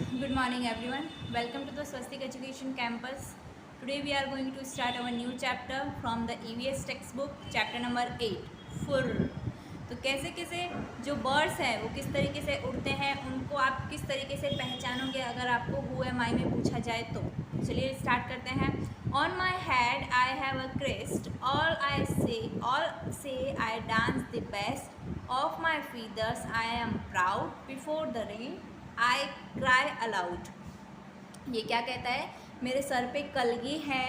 Good morning everyone. Welcome to the Swastik Education Campus. Today we are going to start our new chapter from the EVS textbook, chapter number 8, फुर। तो कैसे कैसे जो birds हैं वो किस तरीके से उड़ते हैं, उनको आप किस तरीके से पहचानोगे अगर आपको हु एम आई में पूछा जाए तो। चलिए स्टार्ट करते हैं। On my head I have a crest, also I dance the best of my feathers, I am proud before the rain, I cry aloud. ये क्या कहता है? मेरे सर पे कलगी है,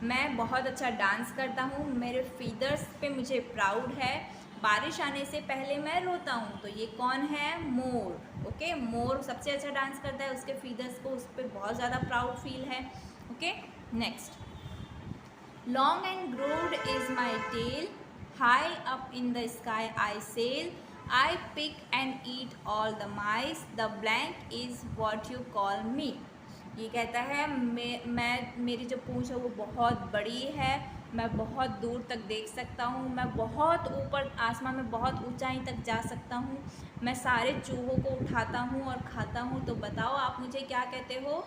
मैं बहुत अच्छा डांस करता हूँ, मेरे फीदर्स पे मुझे प्राउड है, बारिश आने से पहले मैं रोता हूँ। तो ये कौन है? मोर। ओके, मोर सबसे अच्छा डांस करता है, उसके फीदर्स को उस पर बहुत ज़्यादा प्राउड फील है। Okay, next. Long and grooved is my tail, high up in the sky I sail, I pick and eat all the mice, the blank is what you call me। ये कहता है मैं मेरी जो पूँछ है वो बहुत बड़ी है, मैं बहुत दूर तक देख सकता हूँ, मैं बहुत ऊपर आसमान में बहुत ऊंचाई तक जा सकता हूँ, मैं सारे चूहों को उठाता हूँ और खाता हूँ। तो बताओ आप मुझे क्या कहते हो?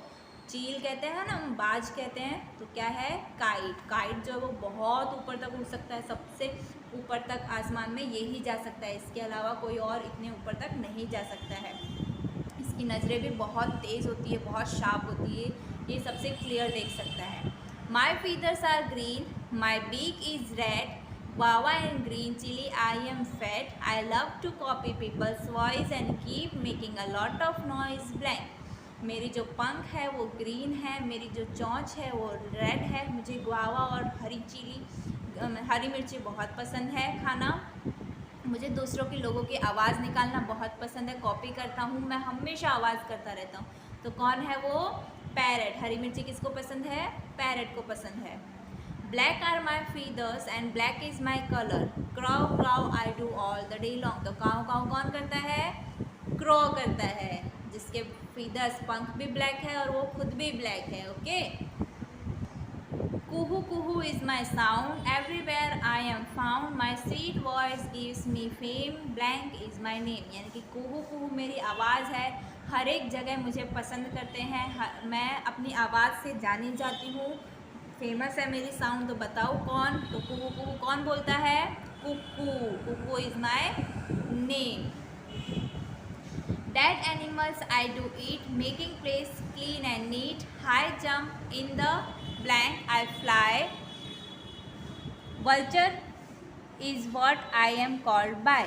चील कहते हैं ना, हम बाज कहते हैं। तो क्या है? काइट। काइट जो है वो बहुत ऊपर तक उड़ सकता है, सबसे ऊपर तक आसमान में यही जा सकता है, इसके अलावा कोई और इतने ऊपर तक नहीं जा सकता है। इसकी नज़रें भी बहुत तेज़ होती है, बहुत शार्प होती है, ये सबसे क्लियर देख सकता है। My feathers are green, my beak is red, guava and green chili, I am fat, I love to copy people's voice and keep making a lot of noise, blank। मेरी जो पंख है वो ग्रीन है, मेरी जो चोंच है वो रेड है, मुझे गुआवा और हरी मिर्ची बहुत पसंद है खाना, मुझे दूसरों के लोगों की आवाज़ निकालना बहुत पसंद है, कॉपी करता हूँ, मैं हमेशा आवाज़ करता रहता हूँ। तो कौन है वो? पैरट। हरी मिर्ची किसको पसंद है? पैरट को पसंद है। Black are my feathers and black is my colour, crow crow I do all the day long. तो काऊ काऊ कौन करता है? क्रो करता है, जिसके फीदर्स पंख भी ब्लैक है और वो खुद भी ब्लैक है। Okay, Kuhu Kuhu is my sound, everywhere I am found, my sweet voice gives me fame, blank is my name. यानी कि कुहू कुहू मेरी आवाज़ है, हर एक जगह मुझे पसंद करते हैं, मैं अपनी आवाज़ से जानी जाती हूँ, फेमस है मेरी साउंड। तो बताओ कौन? तो कुहू कुहू कौन बोलता है? Cuckoo. Cuckoo is my name. Dead animals I do eat, making place clean and neat, high jump in the blank I fly, vulture is what I am called by।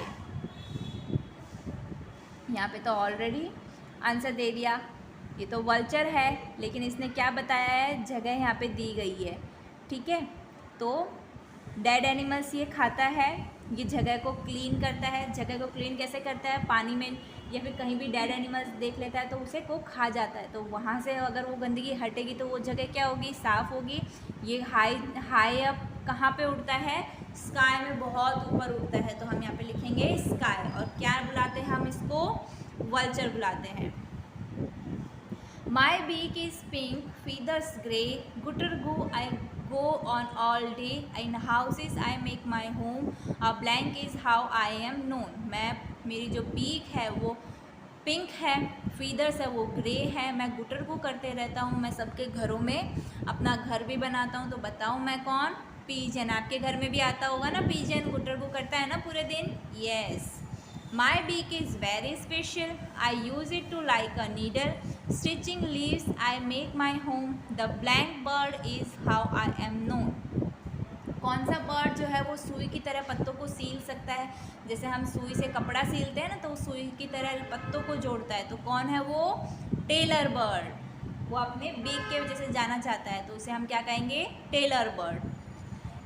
यहाँ पे तो ऑलरेडी आंसर दे दिया, ये तो vulture है, लेकिन इसने क्या बताया है? जगह यहाँ पे दी गई है। ठीक है, तो डेड एनिमल्स ये खाता है, ये जगह को क्लीन करता है। जगह को क्लीन कैसे करता है? पानी में या फिर कहीं भी डेड एनिमल्स देख लेता है तो उसे को खा जाता है, तो वहाँ से अगर वो गंदगी हटेगी तो वो जगह क्या होगी? साफ़ होगी। ये हाई अप कहाँ पे उड़ता है? स्काई में बहुत ऊपर उड़ता है, तो हम यहाँ पे लिखेंगे स्काई। और क्या बुलाते हैं हम इसको? वल्चर बुलाते हैं। My beak is pink, feathers grey, गुटर गो I go on all day, in houses I make my home, a blank is how I am known। मेरी जो बीक है वो पिंक है, फीदर्स है वो ग्रे है, मैं गुटर को करते रहता हूँ, मैं सबके घरों में अपना घर भी बनाता हूँ। तो बताओ मैं कौन? पीजन। आपके घर में भी आता होगा ना पीजन, गुटर को करता है ना पूरे दिन। Yes. My beak is very special, I use it to like a needle, stitching leaves I make my home, the blank bird is how I am known. कौन सा बर्ड जो है वो सुई की तरह पत्तों को सील सकता है? जैसे हम सुई से कपड़ा सीलते हैं ना, तो सुई की तरह पत्तों को जोड़ता है, तो कौन है वो? Tailor bird. वो अपने बीक के वजह से जाना चाहता है, तो उसे हम क्या कहेंगे? Tailor bird.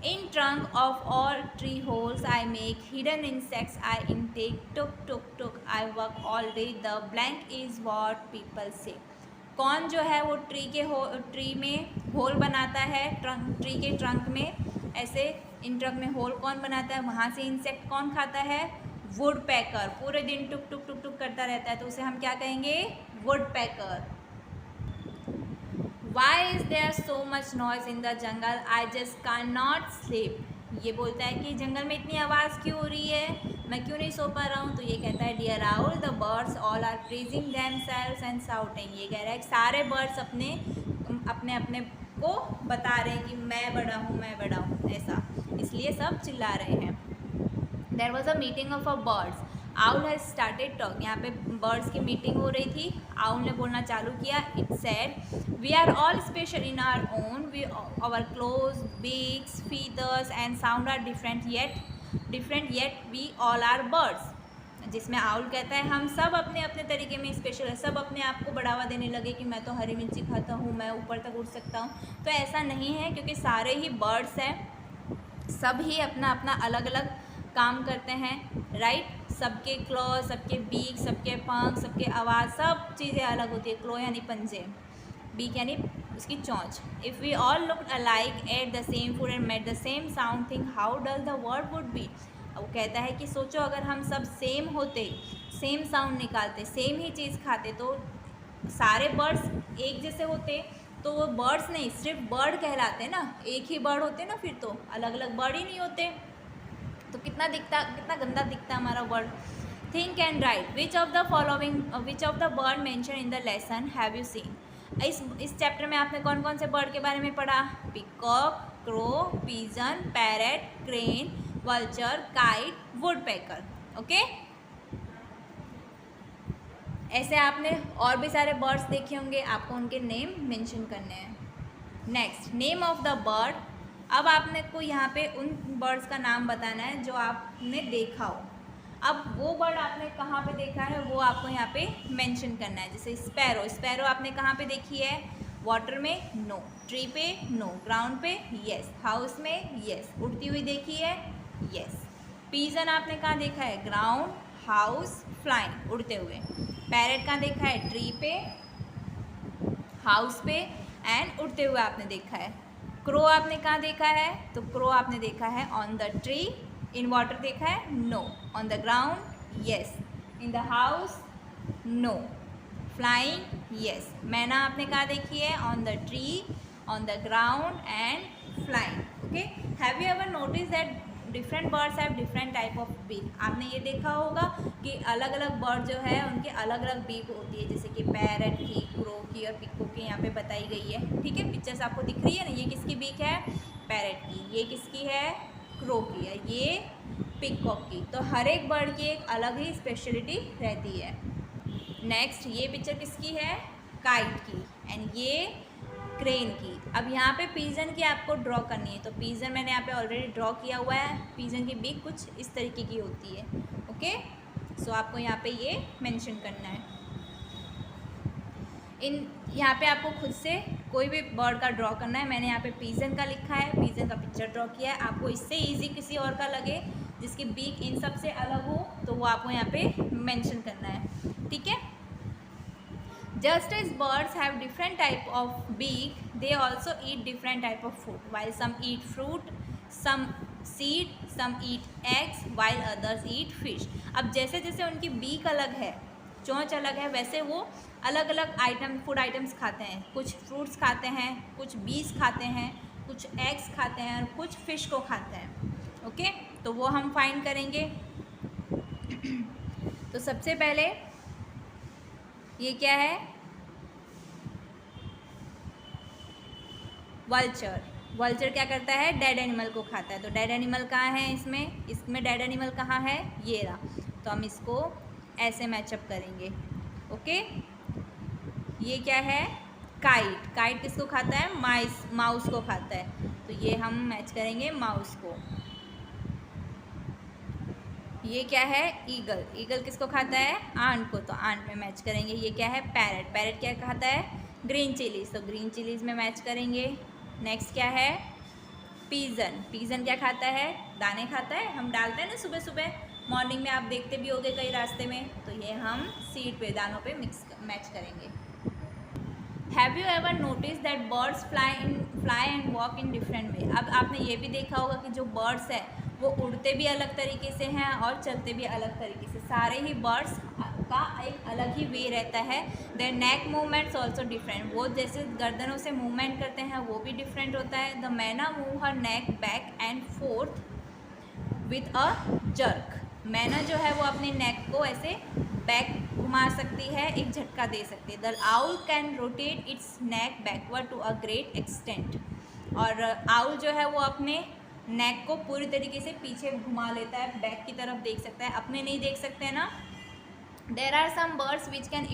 In trunk of all tree holes I make, hidden insects I intake, tuk tuk tuk I work all day, the blank is what people say। कौन जो है वो ट्री में होल बनाता है? ट्री के ट्रंक में ऐसे इन ट्रंक में होल कौन बनाता है? वहाँ से इंसेक्ट कौन खाता है? वुड पैकर। पूरे दिन टुक टुक टुक टुक करता रहता है, तो उसे हम क्या कहेंगे? Would packer. Why is there so much noise in the jungle? I just cannot sleep। ये बोलता है कि जंगल में इतनी आवाज़ क्यों हो रही है? मैं क्यों नहीं सो पा रहा हूँ? तो ये कहता है dear owl the birds all are praising themselves and shouting. ये कह रहा है कि सारे बर्ड्स अपने अपने अपने को बता रहे हैं कि मैं बड़ा हूँ, मैं बड़ा हूँ, ऐसा, इसलिए सब चिल्ला रहे हैं। There was a meeting of a birds, owl has started talk. यहाँ पे बर्ड्स की मीटिंग हो रही थी, आउल ने बोलना चालू किया। It said we are all special in our own we, our claws, beaks, feathers and sound are different yet we all are birds. जिसमें आउल कहता है हम सब अपने अपने तरीके में स्पेशल है, सब अपने आप को बढ़ावा देने लगे कि मैं तो हरी मिर्ची खाता हूँ, मैं ऊपर तक उड़ सकता हूँ। तो ऐसा नहीं है, क्योंकि सारे ही बर्ड्स हैं, सब ही अपना अपना अलग अलग काम करते हैं, राइट। सबके क्लॉ, सबके बीक, सबके पंख, सबके आवाज़, सब चीज़ें अलग होती है। क्लॉ यानी पंजे, बीक यानी उसकी चोंच। If we all looked alike, ate the same food and made the same sound, think how dull the world would be. वो कहता है कि सोचो अगर हम सब सेम होते, सेम साउंड निकालते, सेम ही चीज़ खाते, तो सारे बर्ड्स एक जैसे होते तो वो बर्ड्स नहीं, सिर्फ बर्ड कहलाते ना, एक ही बर्ड होते ना, फिर तो अलग अलग बर्ड ही नहीं होते। तो कितना गंदा दिखता हमारा word. Think and right which of the bird mention in the lesson have you seen. इस चैप्टर में आपने कौन कौन से बर्ड के बारे में पढ़ा? Peacock, crow, pigeon, parrot, crane, vulture, kite, woodpecker. Okay, ऐसे आपने और भी सारे बर्ड्स देखे होंगे, आपको उनके नेम मेंशन करने हैं। Next, name of the bird. अब आपने को यहाँ पे उन बर्ड्स का नाम बताना है जो आपने देखा हो। अब वो बर्ड आपने कहाँ पे देखा है वो आपको यहाँ पे मेंशन करना है। जैसे स्पैरो, स्पैरो आपने कहाँ पे देखी है? वाटर में? नो। ट्री पे? नो। ग्राउंड पे? यस। हाउस में? यस। उड़ती हुई देखी है? यस। पीजन आपने कहाँ देखा है? ग्राउंड, हाउस, फ्लाइंग, उड़ते हुए। पैरेट कहाँ देखा है? ट्री पे, हाउस पे एंड उड़ते हुए आपने देखा है। क्रो आपने कहाँ देखा है? तो क्रो आपने देखा है on the tree. In water देखा है? No. On the ground? Yes. In the house? No. Flying? Yes. Myna आपने कहाँ देखी है? On the tree, on the ground and flying. Okay, have you ever notice that different birds have different type of beak. आपने ये देखा होगा कि अलग अलग बर्ड जो है उनके अलग अलग बीक होती है, जैसे कि पैरेट की, क्रो की और पिको की यहाँ पे बताई गई है। ठीक है, पिक्चर्स आपको दिख रही है ना, ये किसकी बीक है? पैरेट की। ये किसकी है? क्रो की है। ये पिकॉक की। तो हर एक बर्ड की एक अलग ही स्पेशलिटी रहती है। नेक्स्ट, ये पिक्चर किसकी है? काइट की। एंड ये क्रेन की। अब यहाँ पे पीजन की आपको ड्रॉ करनी है, तो पीजन मैंने यहाँ पे ऑलरेडी ड्रॉ किया हुआ है। पीजन की बीक कुछ इस तरीके की होती है। ओके, सो आपको यहाँ पे ये मेंशन करना है। यहाँ पे आपको खुद से कोई भी बर्ड का ड्रॉ करना है। मैंने यहाँ पे पीजन का लिखा है, पीजन का पिक्चर ड्रॉ किया है। आपको इससे ईजी किसी और का लगे जिसकी बीक इन सब से अलग हो, तो वो आपको यहाँ पे मेंशन करना है। ठीक है, just as birds have different type of beak, they also eat different type of food. While some eat fruit, some seed, some eat eggs, while others eat fish. अब जैसे जैसे उनकी बीक अलग है, चोंच अलग है, वैसे वो अलग अलग फूड आइटम्स खाते हैं। कुछ फ्रूट्स खाते हैं, कुछ बीज खाते हैं, कुछ एग्स खाते हैं और कुछ फिश को खाते हैं। ओके, तो वो हम फाइंड करेंगे। तो सबसे पहले ये क्या है? वल्चर। वल्चर क्या करता है? डेड एनिमल को खाता है। तो डेड एनिमल कहाँ है? इसमें डेड एनिमल कहाँ है? ये रहा। तो हम इसको ऐसे मैचअप करेंगे। ओके, ये क्या है? काइट। काइट किसको खाता है? माउस को खाता है। तो ये हम मैच करेंगे माउस को। ये क्या है? ईगल। ईगल किसको खाता है? आंट को। तो आंट में मैच करेंगे। ये क्या है? पैरेट। पैरेट क्या खाता है? Green chillies. तो ग्रीन चिलीज में मैच करेंगे। नेक्स्ट क्या है? पीजन। पीजन क्या खाता है? दाने खाता है। हम डालते हैं ना सुबह सुबह, मॉर्निंग में आप देखते भी होंगे कई रास्ते में। तो ये हम सीड पे, दानों पे मैच करेंगे। Have you ever notice that birds fly and walk in different way. अब आपने ये भी देखा होगा कि जो बर्ड्स है वो उड़ते भी अलग तरीके से हैं और चलते भी अलग तरीके से। सारे ही बर्ड्स का एक अलग ही वे रहता है। Their neck movements also different. वो जैसे गर्दनों से मूवमेंट करते हैं वो भी डिफरेंट होता है। द मैना move her neck back and fourth with a jerk. मैना जो है वो अपने नेक को ऐसे बैक घुमा सकती है, एक झटका दे सकती है। The owl can rotate its neck backward to a great extent. और आउल जो है वो अपने नेक को पूरी तरीके से पीछे घुमा लेता है, बैक की तरफ देख सकता है, अपने नहीं देख सकते हैं ना। There are some birds which can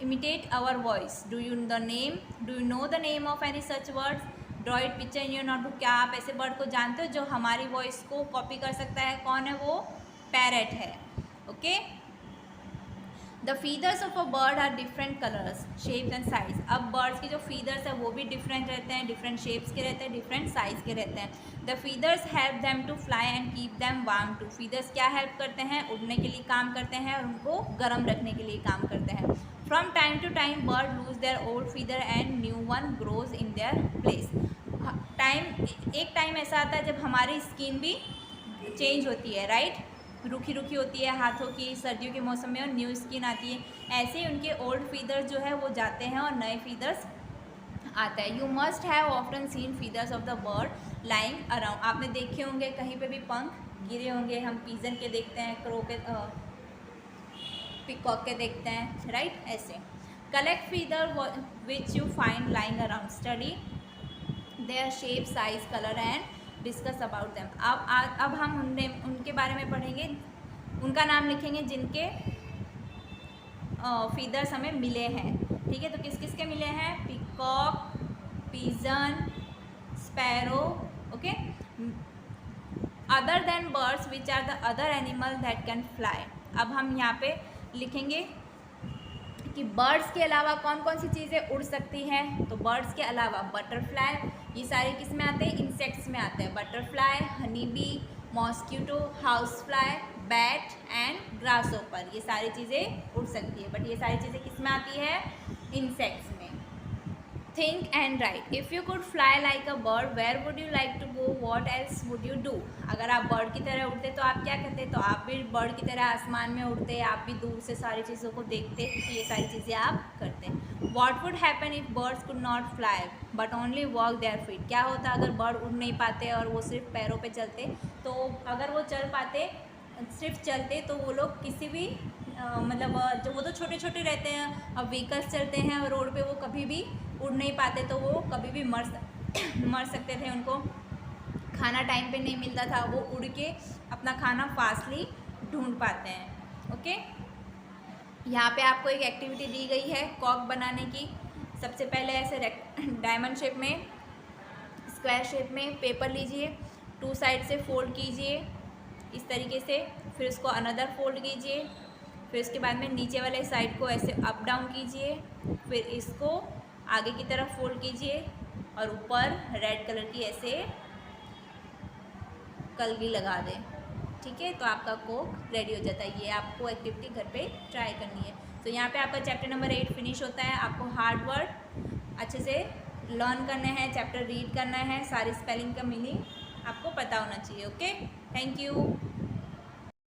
imitate our voice. Do you know the name of any such words? Draw it picture in your notebook. क्या आप ऐसे बर्ड को जानते हो जो हमारी वॉइस को कॉपी कर सकता है? कौन है वो? पैरट है। Okay. The feathers of a bird are different colours, shapes and size. अब बर्ड्स की जो फीदर्स है वो भी डिफरेंट रहते हैं, डिफरेंट शेप्स के रहते हैं, डिफरेंट साइज के रहते हैं। The feathers help them to fly and keep them warm too. Feathers क्या हेल्प करते हैं? उड़ने के लिए काम करते हैं और उनको गर्म रखने के लिए काम करते हैं। From time to time bird lose their old feather and new one grows in their place. एक टाइम ऐसा आता है जब हमारी स्किन भी चेंज होती है, राइट? रूखी रूखी होती है हाथों की सर्दियों के मौसम में और न्यू स्किन आती है। ऐसे ही उनके ओल्ड फीदर्स जो है वो जाते हैं और नए फीदर्स आता है। You must have often seen feathers of the bird lying around. आपने देखे होंगे कहीं पे भी पंख गिरे होंगे। हम पीजन के देखते हैं, क्रो के, पिकॉक के देखते हैं, राइट? ऐसे collect feather which you find lying around, study their shape, size, colour and discuss about them. अब हम उनके बारे में पढ़ेंगे, उनका नाम लिखेंगे जिनके फीदर्स हमें मिले हैं। ठीक है, तो किस किस के मिले हैं? Peacock, pigeon, sparrow. Okay. Other than birds which are the other animal that can fly. अब हम यहाँ पे लिखेंगे कि बर्ड्स के अलावा कौन कौन सी चीज़ें उड़ सकती हैं। तो बर्ड्स के अलावा बटरफ्लाई, ये सारे किस में आते हैं? इंसेक्ट्स में आते हैं। Butterfly, honey bee, mosquito, house fly, bat and grasshopper, ये सारी चीज़ें उड़ सकती है। बट ये सारी चीज़ें किस में आती है? इंसेक्ट्स में। Think and write. If you could fly like a bird where would you like to go, what else would you do. अगर आप बर्ड की तरह उड़ते तो आप क्या करते? तो आप भी बर्ड की तरह आसमान में उड़ते, आप भी दूर से सारी चीज़ों को देखते, तो ये सारी चीज़ें आप करते। What would happen if birds could not fly but only walk their feet. क्या होता अगर बर्ड उड़ नहीं पाते और वो सिर्फ पैरों पे चलते? तो अगर वो चल पाते, सिर्फ चलते, तो वो लोग किसी भी मतलब जो वो तो छोटे छोटे रहते हैं, अब व्हीकल्स चलते हैं रोड पे, वो कभी भी उड़ नहीं पाते, तो वो कभी भी मर सकते थे। उनको खाना टाइम पे नहीं मिलता था, वो उड़ के अपना खाना फास्टली ढूंढ पाते हैं। ओके। यहाँ पे आपको एक एक्टिविटी दी गई है कॉक बनाने की। सबसे पहले ऐसे डायमंड शेप में, स्क्वायर शेप में पेपर लीजिए, 2 साइड से फोल्ड कीजिए इस तरीके से, फिर उसको अनदर फोल्ड कीजिए, फिर उसके बाद में नीचे वाले साइड को ऐसे अप डाउन कीजिए, फिर इसको आगे की तरफ फोल्ड कीजिए और ऊपर रेड कलर की ऐसे कलगी लगा दें। ठीक है, तो आपका कोक रेडी हो जाता है। ये आपको एक्टिविटी घर पे ट्राई करनी है। तो यहाँ पे आपका चैप्टर नंबर 8 फिनिश होता है। आपको हार्ड वर्ड अच्छे से लर्न करना है, चैप्टर रीड करना है, सारी स्पेलिंग का मीनिंग आपको पता होना चाहिए। Okay, thank you.